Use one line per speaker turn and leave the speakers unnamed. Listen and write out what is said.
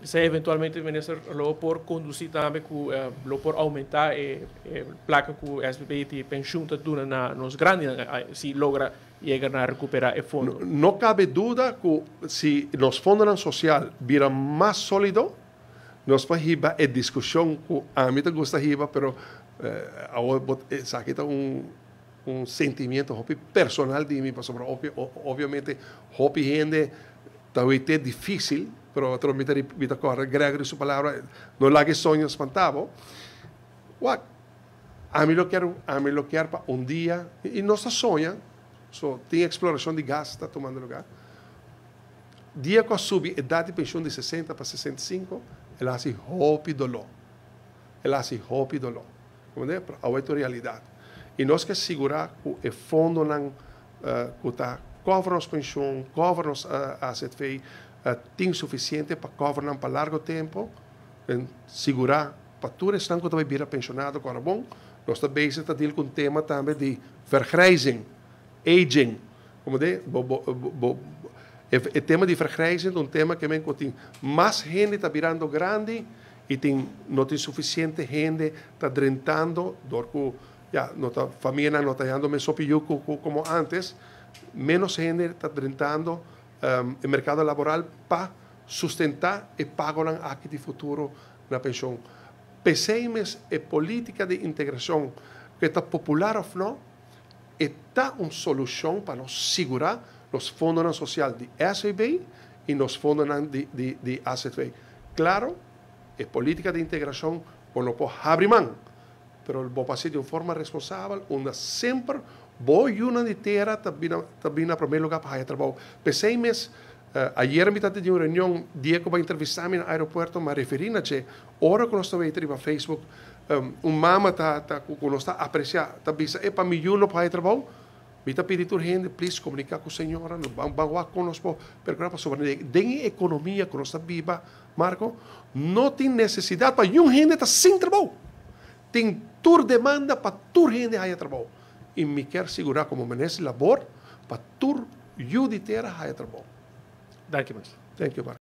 se eventualmente minister lo por conducir também lo por aumentar placa que SBB de pensión te dura na nos grandes si logra llegar a recuperar el fondo.
No cabe duda que si los fondos sociales viran más sólidos, nos va a ir en discusión que a mí te gusta pero saquita un sentimiento personal de mí, sobre obviamente gente talvez é difícil, pero transmitir vida corre, Gregory su palabra, no la que sueño espantado. A mí lo quiero para un día, y no se sueña, tem exploração de gas, está tomando lugar. Dia que sube a idade de pensão de 60 para 65, ela hace hope dolor. Ela hace hope dolor. Como é? Para a outra realidade. E nós que segurar que o fundo não está cobre as pensões, cobre as AZV, tem suficiente para cobrar para largo tempo, segurar para todos estão que vai vir pensionado agora bom. Nós também estamos com um tema também de vergrijzing, aging, como é? O tema de vergrijzing é um tema que tem mais gente está virando grande e não tem suficiente gente está drentando, porque nossa família não está dando mesopiuco como antes. Menos gente está drentando o mercado laboral para sustentar e pagar aqui de futuro na pensão. Pensemos em política de integração que está popular ou não, está uma solução para nos segurar os fundos sociais de SBB e os fundos de AZV. Claro, é política de integração com o povo abrir mão, mas vou fazer de uma forma responsável, onde sempre vou una de terra também na primeiro lugar para trabalhar. Pensemos, ayer me de uma reunião, dia que eu entrevistar-me no aeroporto, me referi a que, hora que nós estamos no Facebook, mama está apreciar, está dizendo, para mim, eu não para trabalhar, me está pedindo gente, please, comunicar com a senhora, vamos conosco, para sobre a economia que nós estamos viva, Marco, não tem necessidade para um gente estar sem trabalho. Tem toda demanda para toda gente a trabalhar. E me quer segurar como ministro de labor para toda a terra a trabalhar.
Thank you, Mark.
Thank you, Mark.